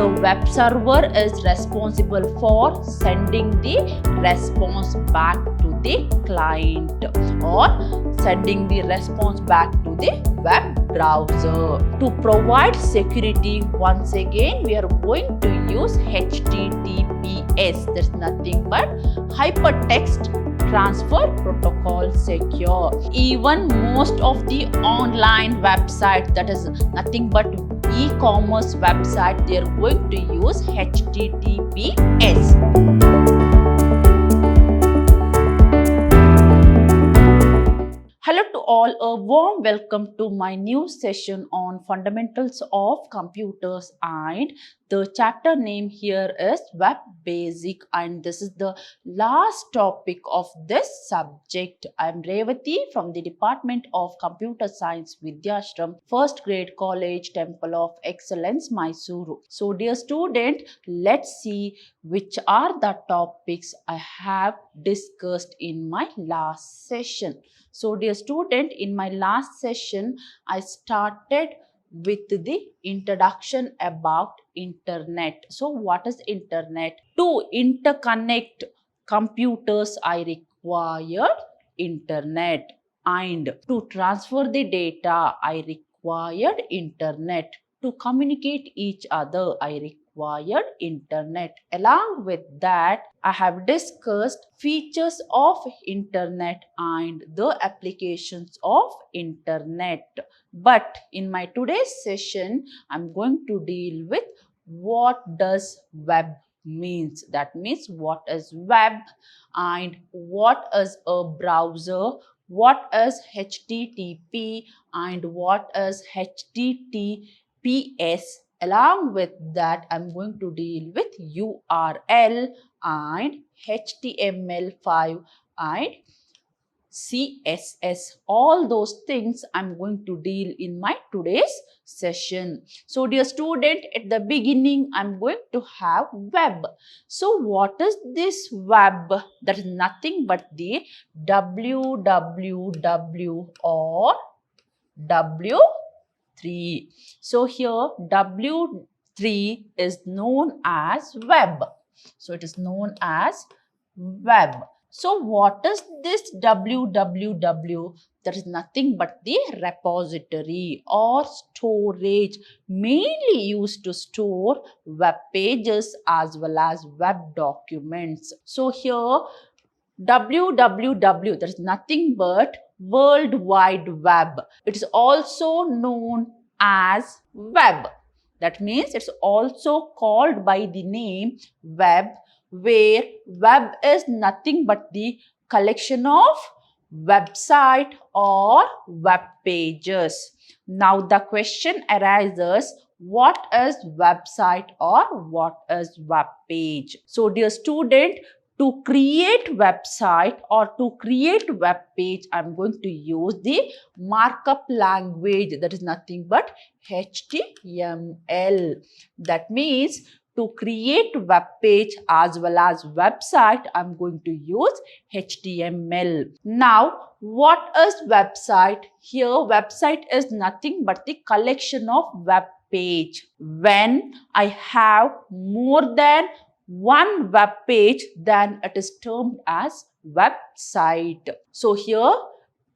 the web server is responsible for sending the response back to the client or sending the response back to the web browser. To provide security, once again we are going to use HTTPS. There's nothing but hypertext transfer protocol secure. Even most of the online websites, that is nothing but e-commerce website, they are going to use HTTPS. Hello to all, a warm welcome to my new session on fundamentals of computers, and the chapter name here is Web Basic, and this is the last topic of this subject. I am Revati from the Department of Computer Science, Vidhyaashram, First Grade College, Temple of Excellence, MYSURU. So dear student, let's see which are the topics I have discussed in my last session. So dear student, in my last session, I started with the introduction about internet. So what is internet? To interconnect computers, I required internet, and to transfer the data, I required internet. To communicate each other, I required internet. Along with that, I have discussed features of internet and the applications of internet. But in my today's session, I'm going to deal with what does web means. That means what is web and what is a browser, what is HTTP and what is HTTPS. Along with that, I'm going to deal with URL and HTML5 and CSS. All those things I'm going to deal in my today's session. So dear student, at the beginning, I'm going to have web. So what is this web? That is nothing but the www or W3. So here W3 is known as web. So it is known as web. So what is this www? That is nothing but the repository or storage, mainly used to store web pages as well as web documents. So here www, that is nothing but World Wide Web. It is also known as web. That means it's also called by the name web, where web is nothing but the collection of website or web pages. Now the question arises, what is website or what is web page? So dear student, to create website or to create web page, I'm going to use the markup language, that is nothing but HTML. That means to create web page as well as website, I'm going to use HTML. Now, what is website? Here, website is nothing but the collection of web page. When I have more than one web page, then it is termed as website. So here,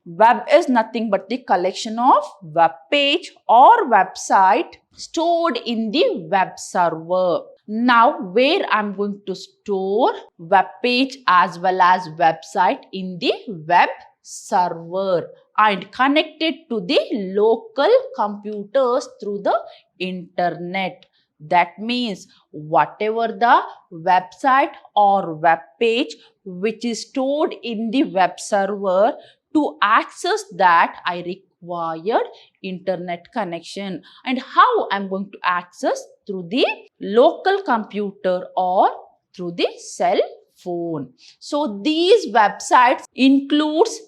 web is nothing but the collection of web page or website stored in the web server. Now, where I'm going to store web page as well as website? In the web server and connected to the local computers through the internet. That means whatever the website or web page which is stored in the web server, to access that I required internet connection. And how I'm going to access? Through the local computer or through the cell phone. So these websites includes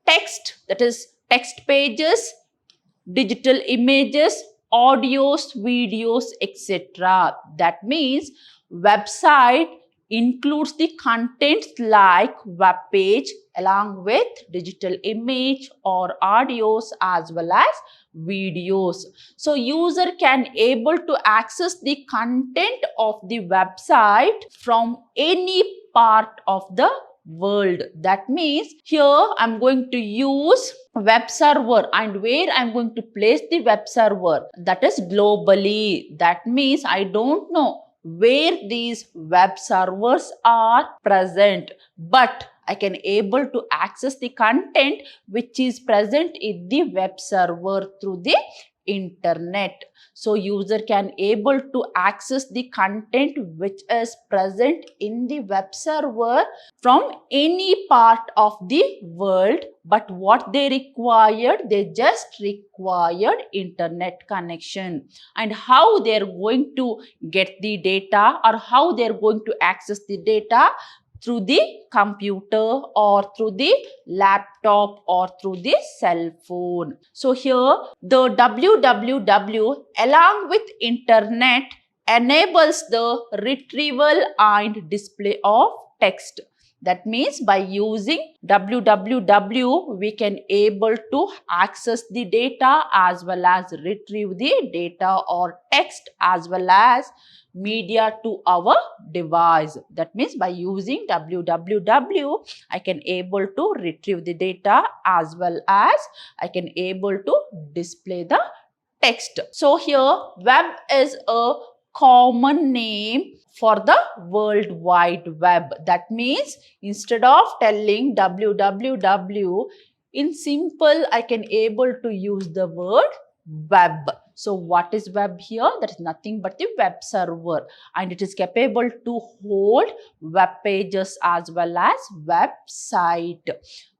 text, that is text pages, digital images, audios, videos, etc. That means website includes the contents like web page along with digital image or audios as well as videos. So user can able to access the content of the website from any part of the world. That means here I'm going to use web server, and where I'm going to place the web server, that is globally. That means I don't know where these web servers are present, but I can able to access the content which is present in the web server through the internet. So user can able to access the content which is present in the web server from any part of the world, but what they required, they just required internet connection. And how they're going to get the data, or how they're going to access the data, through the computer or through the laptop or through the cell phone. So here the www along with internet enables the retrieval and display of text. That means by using www, we can able to access the data as well as retrieve the data or text as well as media to our device. That means by using www, I can able to retrieve the data as well as I can able to display the text. So here web is a common name for the World Wide Web. That means instead of telling www, in simple I can able to use the word web. So what is web here? That is nothing but the web server, and it is capable to hold web pages as well as website.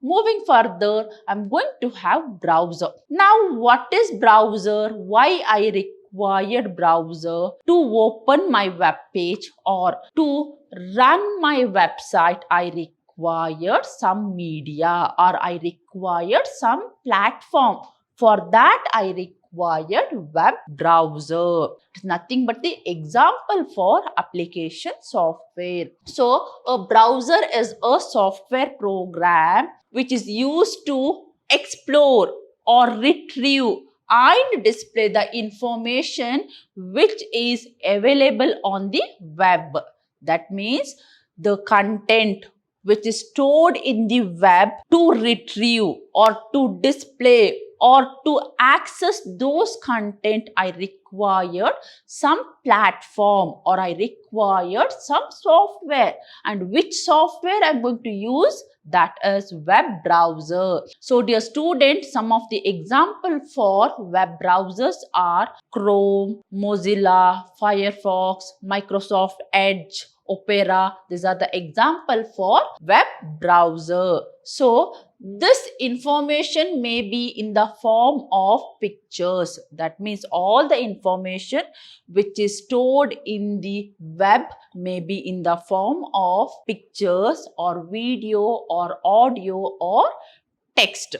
Moving further, I'm going to have browser. Now what is browser? Why I required browser? To open my web page or to run my website, I required some media or I required some platform. For that, I required web browser. It's nothing but the example for application software. So, a browser is a software program which is used to explore or retrieve and display the information which is available on the web. That means the content which is stored in the web, to retrieve or to display or to access those content, I required some platform or I required some software. And which software I'm going to use? That is web browser. So dear students, some of the example for web browsers are Chrome, Mozilla, Firefox, Microsoft Edge, Opera. These are the example for web browser. So this information may be in the form of pictures. That means all the information which is stored in the web may be in the form of pictures or video or audio or text.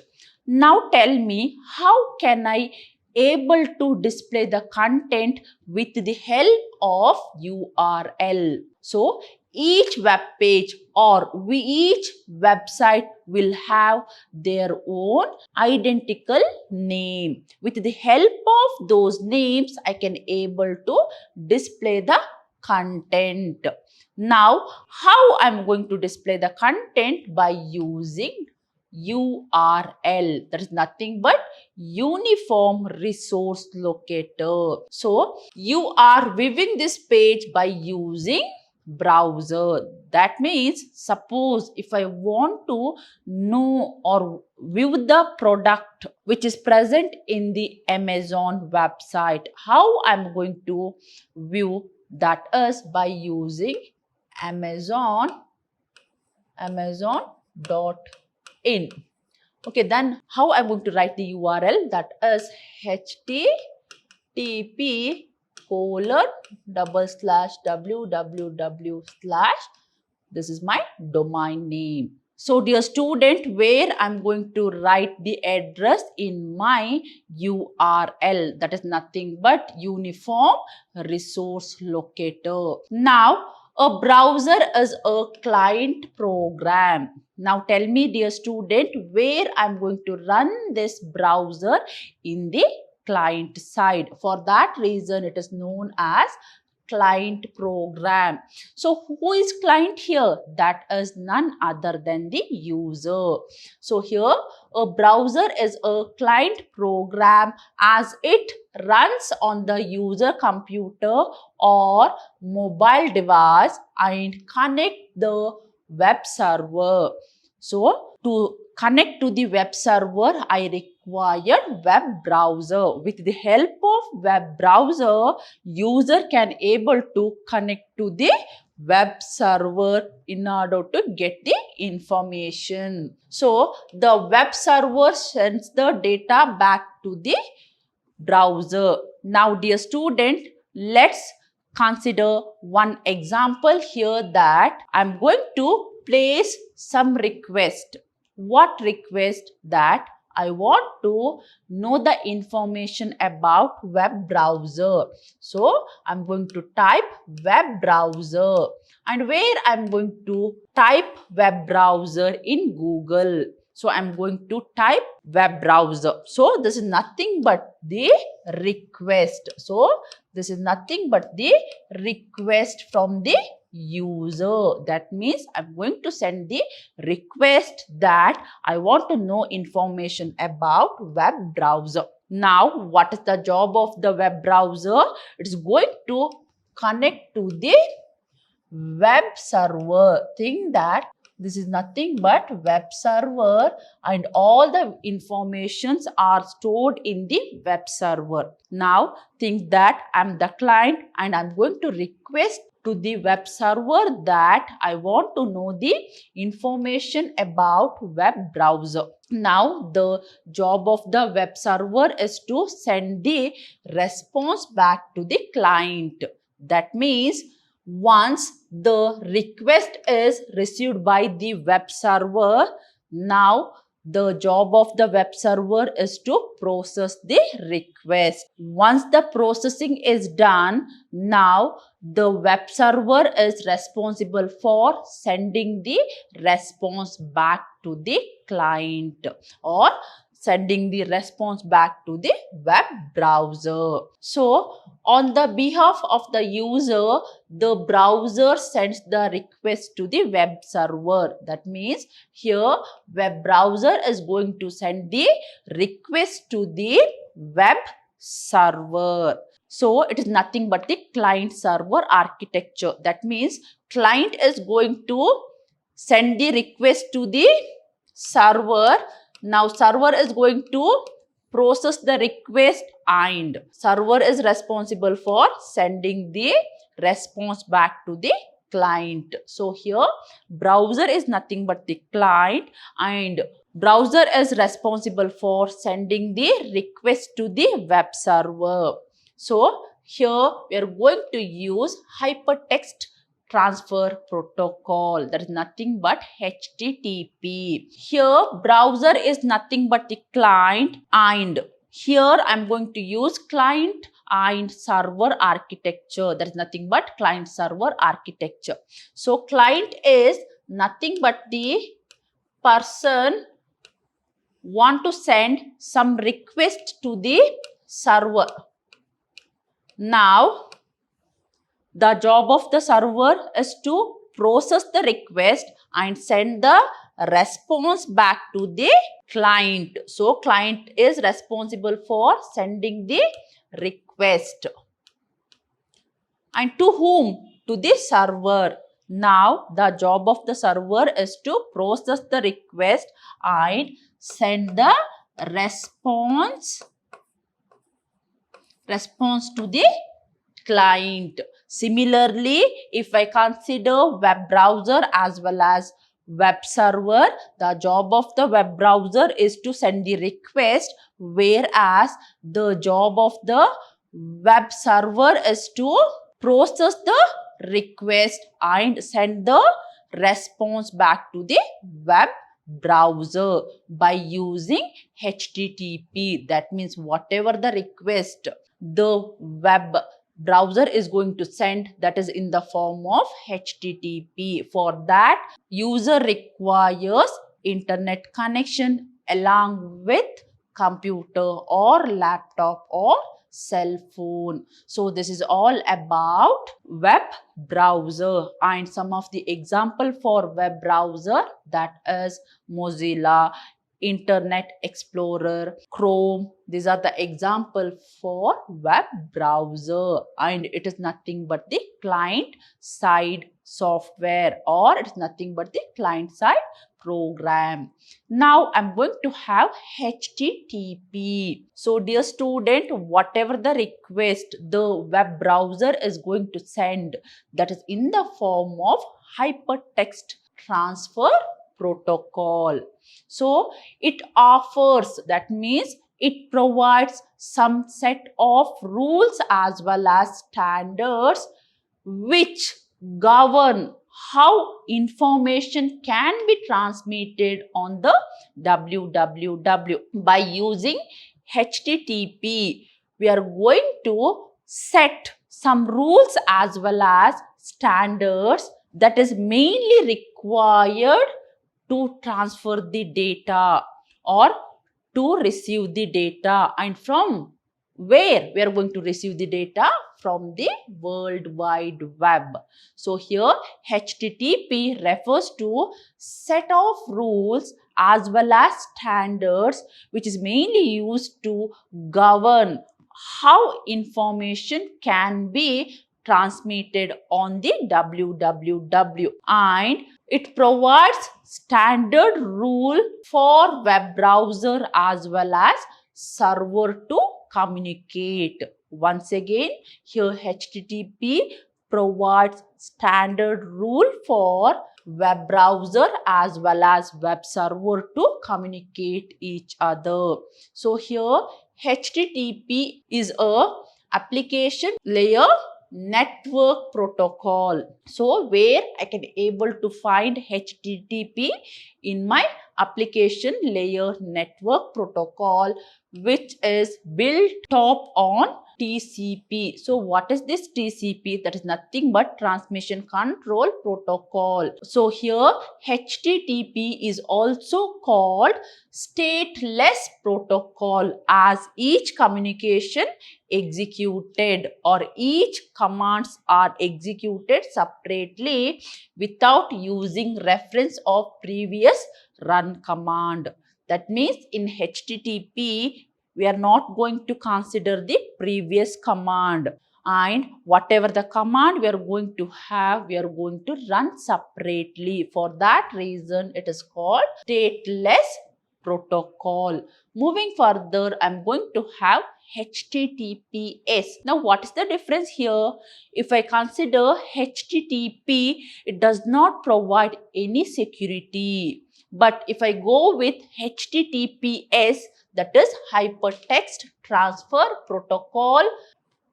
Now tell me, how can I able to display the content with the help of URL? So each web page or each website will have their own identical name. With the help of those names, I can able to display the content. Now, how I'm going to display the content? By using URL. That is nothing but Uniform Resource Locator. So, you are viewing this page by using browser. That means, suppose if I want to know or view the product which is present in the Amazon website, how I'm going to view? That is by using Amazon.in. Okay, then how I'm going to write the URL? That is http://www/ this is my domain name. So dear student, where I'm going to write the address in my URL, that is nothing but Uniform Resource Locator. Now, a browser is a client program. Now tell me, dear student, where I'm going to run this browser? In the client side. For that reason, it is known as client program. So who is client here? That is none other than the user. So here a browser is a client program as it runs on the user computer or mobile device and connect the web server. So to connect to the web server, I require web browser. With the help of web browser, user can able to connect to the web server in order to get the information. So the web server sends the data back to the browser. Now, dear student, let's consider one example here that I'm going to place some request. What request? That I want to know the information about web browser. So I'm going to type web browser, and where I'm going to type web browser in Google. So I'm going to type web browser. So this is nothing but the request. So this is nothing but the request from the user. That means I'm going to send the request that I want to know information about web browser. Now, what is the job of the web browser? It is going to connect to the web server. Think that this is nothing but web server and all the informations are stored in the web server. Now think that I'm the client and I'm going to request to the web server that I want to know the information about web browser. Now the job of the web server is to send the response back to the client. That means once the request is received by the web server, now the job of the web server is to process the request. Once the processing is done, now the web server is responsible for sending the response back to the client or sending the response back to the web browser. So on the behalf of the user, the browser sends the request to the web server. That means here web browser is going to send the request to the web server. So it is nothing but the client server architecture. That means client is going to send the request to the server. Now server is going to process the request and server is responsible for sending the response back to the client. So here browser is nothing but the client and browser is responsible for sending the request to the web server. So here we are going to use hypertext transfer protocol, that is nothing but HTTP. Here browser is nothing but the client and here I'm going to use client and server architecture, that is nothing but client server architecture. So client is nothing but the person want to send some request to the server. Now the job of the server is to process the request and send the response back to the client. So client is responsible for sending the request. And to whom? To the server. Now the job of the server is to process the request and send the response to the client. Similarly, if I consider web browser as well as web server, the job of the web browser is to send the request, whereas the job of the web server is to process the request and send the response back to the web browser by using HTTP. That means whatever the request the web browser is going to send, that is in the form of HTTP. For that, user requires internet connection along with computer or laptop or cell phone. So this is all about web browser, and some of the example for web browser, that is Mozilla, Internet Explorer, Chrome. These are the example for web browser, and it is nothing but the client side software, or it's nothing but the client side program. Now I'm going to have HTTP. So dear student, whatever the request the web browser is going to send, that is in the form of hypertext transfer protocol. So it offers, that means it provides some set of rules as well as standards which govern how information can be transmitted on the www. By using HTTP, we are going to set some rules as well as standards that is mainly required to transfer the data or to receive the data. And from where we are going to receive the data? From the World Wide Web. So here HTTP refers to set of rules as well as standards which is mainly used to govern how information can be transmitted on the www, and it provides standard rule for web browser as well as server to communicate. Once again, here HTTP provides standard rule for web browser as well as web server to communicate each other. So here HTTP is a application layer network protocol. So where I can able to find HTTP in my application layer network protocol, which is built top on TCP. So what is this TCP? That is nothing but transmission control protocol. So here HTTP is also called stateless protocol, as each communication executed or each commands are executed separately without using reference of previous run command. That means in HTTP, we are not going to consider the previous command, and whatever the command we are going to have, we are going to run separately. For that reason, it is called stateless protocol. Moving further, I am going to have HTTPS. Now, what is the difference here? If I consider HTTP, it does not provide any security. But if I go with HTTPS, that is Hypertext Transfer Protocol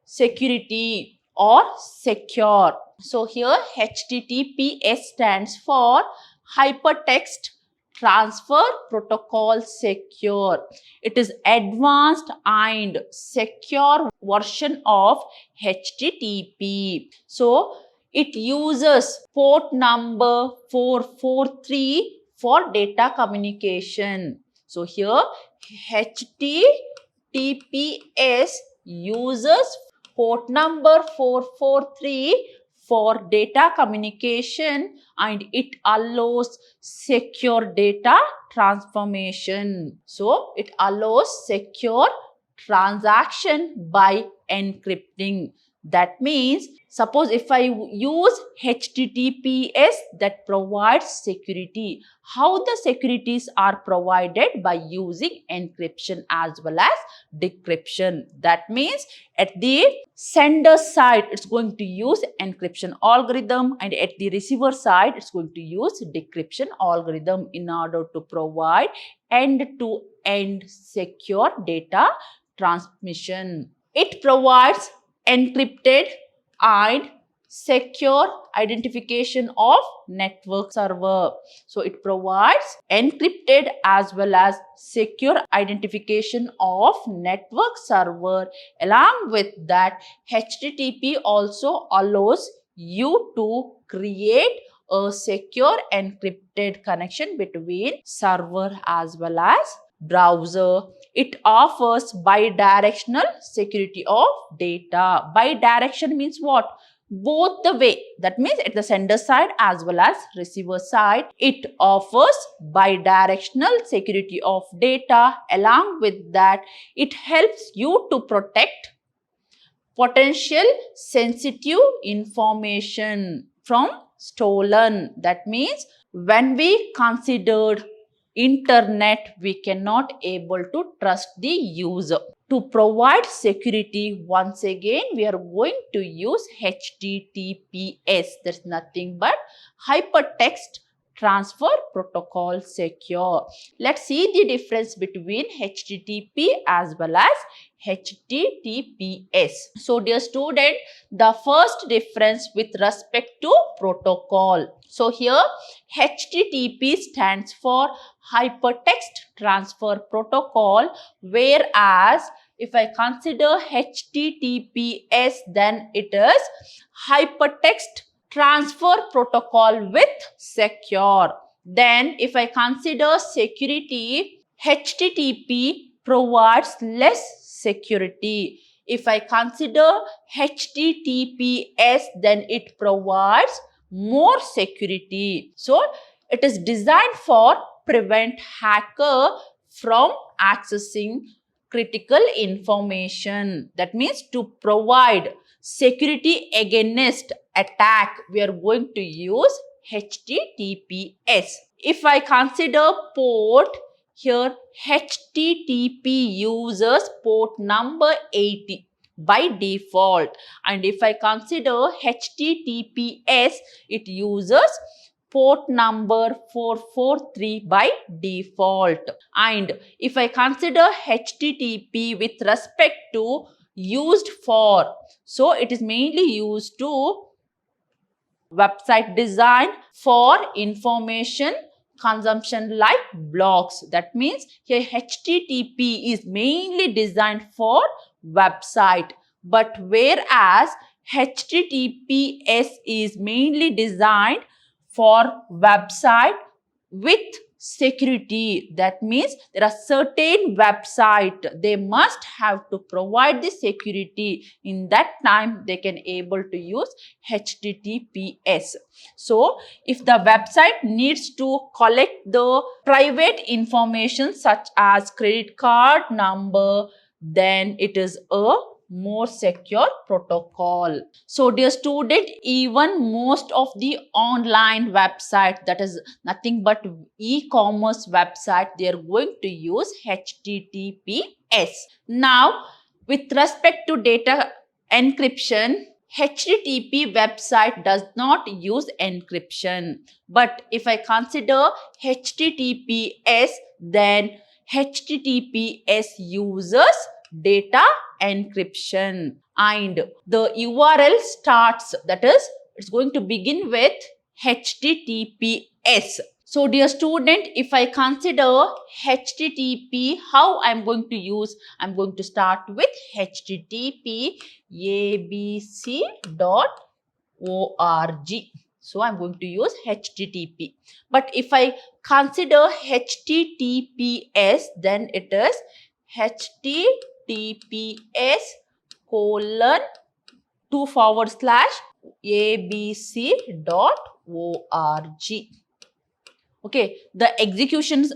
Security or Secure. So here HTTPS stands for Hypertext Transfer Protocol Secure. It is advanced and secure version of HTTP. So it uses port number 443 for data communication. So here HTTPS uses port number 443 for data communication, and it allows secure data transformation. So it allows secure transaction by encrypting. That means, suppose if I use HTTPS, that provides security. How the securities are provided? By using encryption as well as decryption. That means at the sender side, it's going to use encryption algorithm, and at the receiver side, it's going to use decryption algorithm in order to provide end-to-end secure data transmission. It provides encrypted and secure identification of network server. So it provides encrypted as well as secure identification of network server. Along with that, HTTP also allows you to create a secure encrypted connection between server as well as browser. It offers bidirectional security of data. Bidirection means what? Both the way. That means at the sender side as well as receiver side. It offers bidirectional security of data. Along with that, it helps you to protect potential sensitive information from stolen. That means when we considered internet, we cannot able to trust the user. To provide security, once again, we are going to use HTTPS. That's nothing but Hypertext Transfer Protocol Secure. Let's see the difference between HTTP as well as HTTPS. So, dear student, the first difference with respect to protocol. So, here HTTP stands for Hypertext Transfer Protocol, whereas if I consider HTTPS, then it is Hypertext Transfer Protocol with Secure. Then if I consider security, HTTP provides less security. If I consider HTTPS, then it provides more security. So, it is designed for prevent hacker from accessing critical information. That means to provide security against attack, we are going to use HTTPS. If I consider port, here HTTP uses port number 80 by default, and if I consider HTTPS, it uses port number 443 by default. And if I consider HTTP with respect to used for, so it is mainly used to website design for information consumption like blogs. That means here HTTP is mainly designed for website, but whereas HTTPS is mainly designed for website with security. That means there are certain website, they must have to provide the security. In that time, they can able to use HTTPS. So, if the website needs to collect the private information such as credit card number, then it is a more secure protocol. So, dear student, even most of the online website, that is nothing but e-commerce website, they are going to use HTTPS. Now, with respect to data encryption, HTTP website does not use encryption. But if I consider HTTPS, then HTTPS uses data encryption, and the URL starts, that is, it's going to begin with HTTPS. So, dear student, if I consider HTTP, how I'm going to use? I'm going to start with HTTP abc.org. So, I'm going to use HTTP. But if I consider HTTPS, then it is https://abc.org. Okay, the execution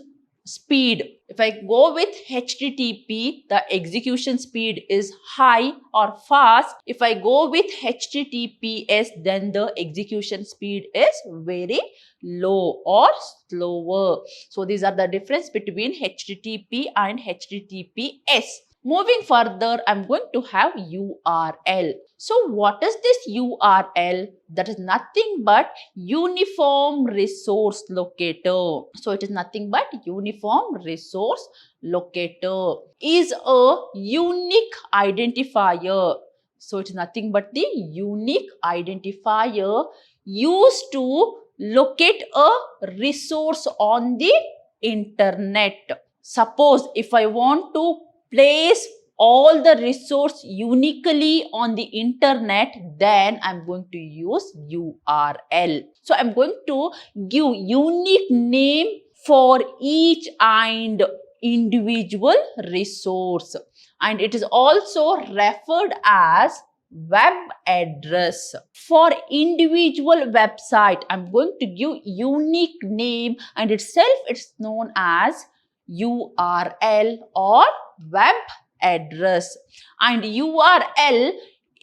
speed, if I go with HTTP, the execution speed is high or fast. If I go with HTTPS, then the execution speed is very low or slower. So, these are the difference between HTTP and HTTPS. Moving further, I'm going to have URL. So, what is this URL? That is nothing but Uniform Resource Locator. So, it is nothing but Uniform Resource Locator is a unique identifier. So, it is nothing but the unique identifier used to locate a resource on the internet. Suppose if I want to place all the resource uniquely on the internet, then I'm going to use URL. So, I'm going to give unique name for each and individual resource, and it is also referred as web address. For individual website, I'm going to give unique name, and itself it's known as URL or web address. And URL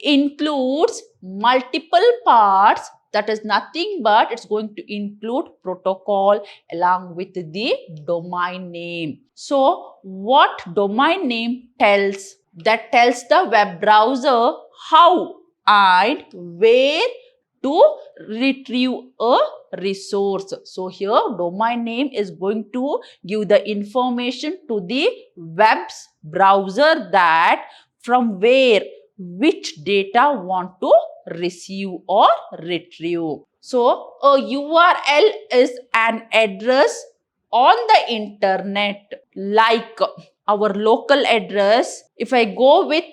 includes multiple parts. That is nothing but it's going to include protocol along with the domain name. So what domain name tells? That tells the web browser how and where to retrieve a resource. So here domain name is going to give the information to the web's browser that from where which data want to receive or retrieve. So a URL is an address on the internet, like our local address. If I go with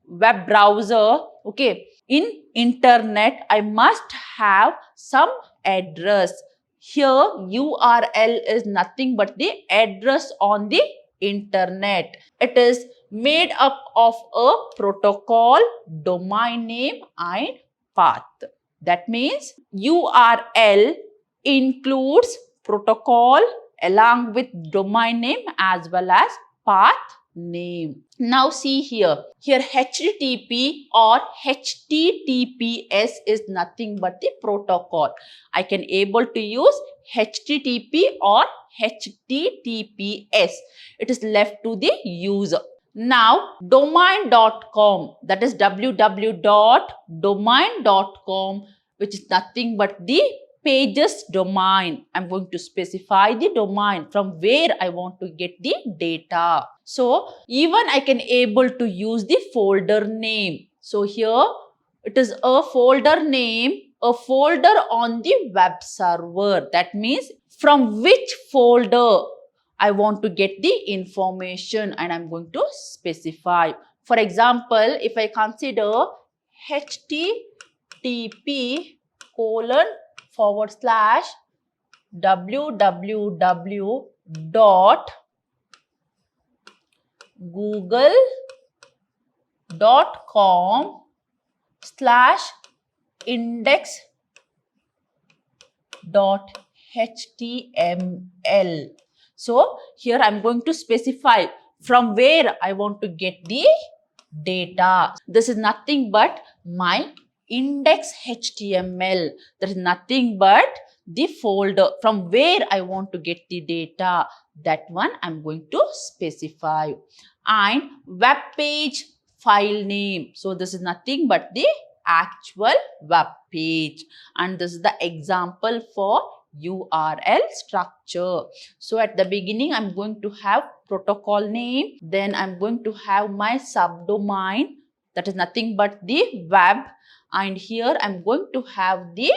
web browser, okay, in internet I must have some address. Here URL is nothing but the address on the internet. It is made up of a protocol, domain name and path. That means URL includes protocol along with domain name as well as path name. Now see here HTTP or HTTPS is nothing but the protocol. I can able to use HTTP or HTTPS. It is left to the user. Now domain.com, that is www.domain.com, which is nothing but the pages domain. I'm going to specify the domain from where I want to get the data. So even I can able to use the folder name. So here it is a folder name, a folder on the web server. That means from which folder I want to get the information, and I'm going to specify. For example, if I consider www.google.com/index.html. So here I'm going to specify from where I want to get the data. This is nothing but my index.html. That is nothing but the folder from where I want to get the data. That one I'm going to specify. And web page file name. So this is nothing but the actual web page. And this is the example for URL structure. So at the beginning, I'm going to have protocol name. Then I'm going to have my subdomain. That is nothing but the web. And here I'm going to have the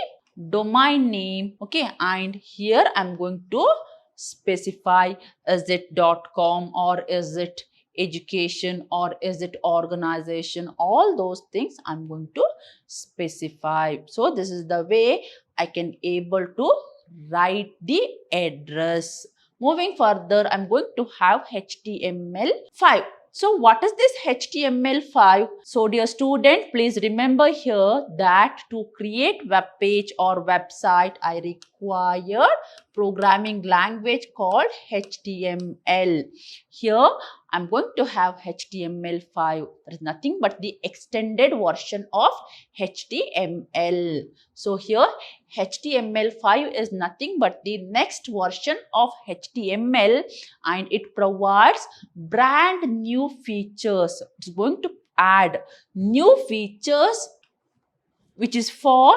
domain name. Okay. And here I'm going to specify, is it .com or is it education or is it organization? All those things I'm going to specify. So this is the way I can able to write the address. Moving further, I'm going to have HTML5. So what is this HTML5? So dear student, please remember here that to create web page or website, I require programming language called HTML. Here I'm going to have HTML5. There is nothing but the extended version of HTML. So here HTML5 is nothing but the next version of HTML, and it provides brand new features. It's going to add new features which is for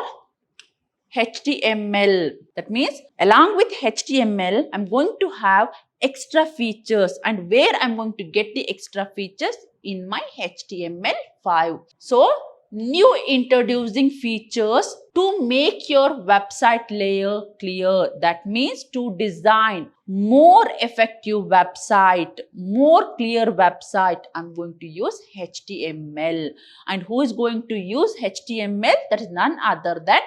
HTML. That means along with HTML, I'm going to have extra features, and where I'm going to get the extra features in my HTML5. So new introducing features to make your website layer clear. That means to design more effective website, more clear website, I'm going to use HTML. And who is going to use HTML? That is none other than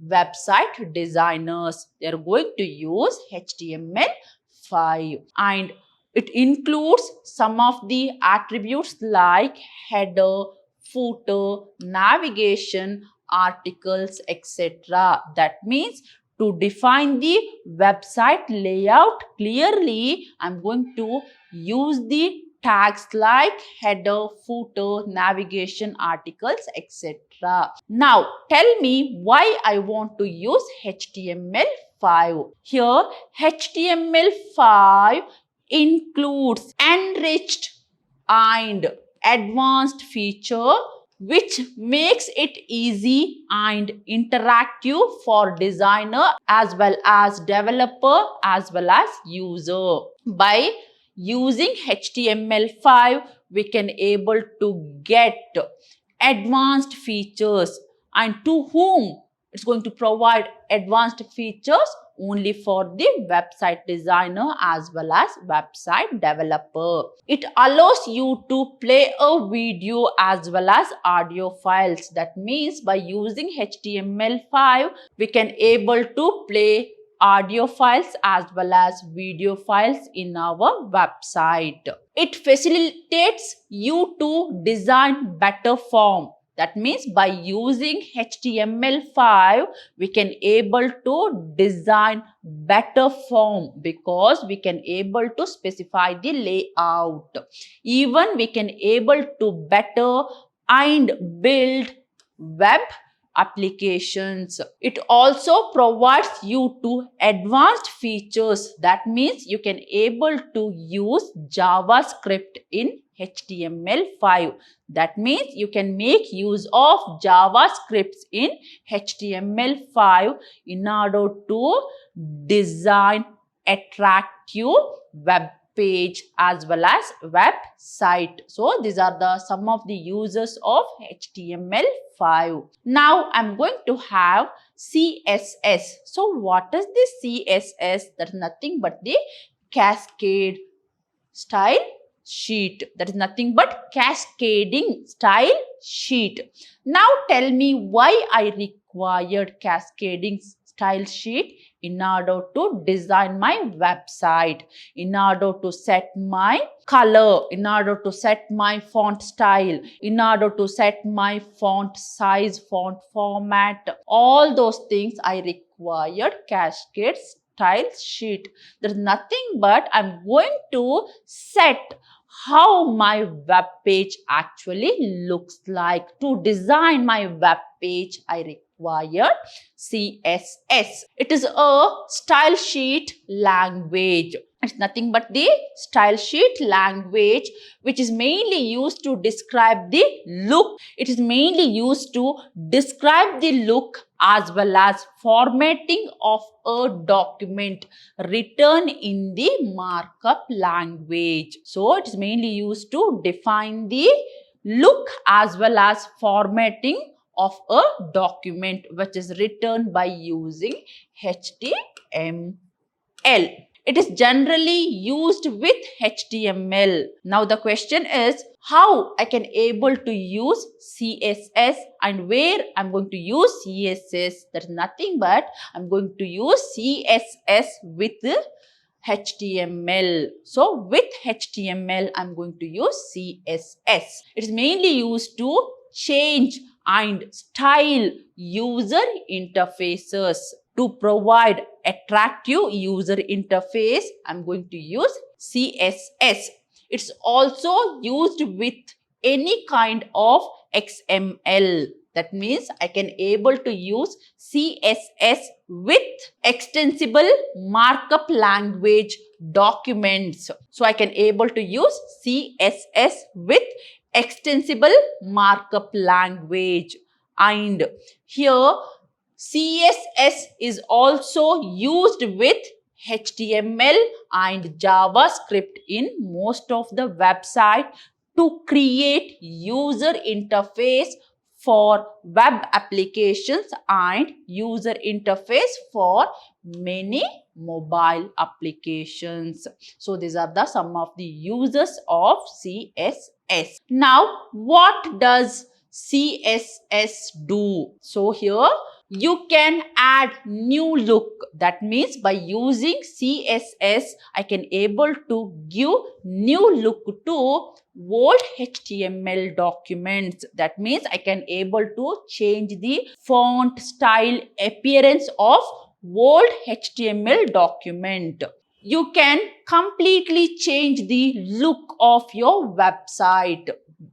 website designers. They are going to use HTML5. And It includes some of the attributes like header, footer, navigation, articles, etc. That means to define the website layout clearly, I'm going to use the tags like header, footer, navigation, articles, etc. Now, tell me why I want to use HTML5. Here, HTML5 includes enriched and advanced feature which makes it easy and interactive for designer as well as developer as well as user. By using HTML5, we can able to get advanced features, and to whom it's going to provide advanced features only for the website designer as well as website developer. It allows you to play a video as well as audio files. That means by using HTML5, we can able to play audio files as well as video files in our website. It facilitates you to design better form. That means by using HTML5, we can able to design better form because we can able to specify the layout. Even we can able to better and build web applications. It also provides you to advanced features. That means you can able to use JavaScript in HTML5. That means you can make use of JavaScripts in HTML5 in order to design attractive web page as well as website. So these are the some of the uses of HTML5. Now I'm going to have CSS. So what is the CSS? That is nothing but the cascade style sheet. That is nothing but cascading style sheet. Now tell me why I required cascading style sheet in order to design my website, in order to set my color, in order to set my font style, in order to set my font size, font format. All those things I required cascade style sheet. There's nothing but I'm going to set how my web page actually looks like. To design my web page, I required CSS. It is a style sheet language. It's nothing but the style sheet language which is mainly used to describe the look. It is mainly used to describe the look as well as formatting of a document written in the markup language. So it is mainly used to define the look as well as formatting of a document which is written by using HTML. It is generally used with HTML. Now the question is how I can able to use CSS and where I'm going to use CSS. There's nothing but I'm going to use CSS with HTML. So with HTML, I'm going to use CSS. It is mainly used to change and style user interfaces. To provide attractive user interface, I'm going to use CSS. It's also used with any kind of XML. That means I can able to use CSS with extensible markup language documents. So I can able to use CSS with extensible markup language. And here CSS is also used with HTML and JavaScript in most of the website to create user interface for web applications and user interface for many mobile applications. So these are the some of the uses of CSS. Now what does CSS do? So here You can add new look. That means by using CSS, I can able to give new look to old HTML documents. That means I can able to change the font style appearance of old HTML document. You can completely change the look of your website.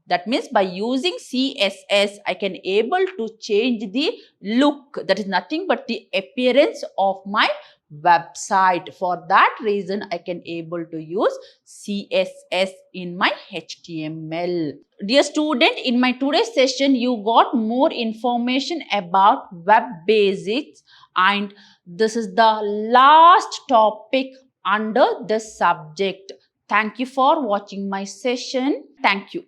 That means by using CSS, I can able to change the look. That is nothing but the appearance of my website. For that reason, I can able to use CSS in my HTML. Dear student, in my today's session, you got more information about web basics, and this is the last topic under this subject. Thank you for watching my session. Thank you.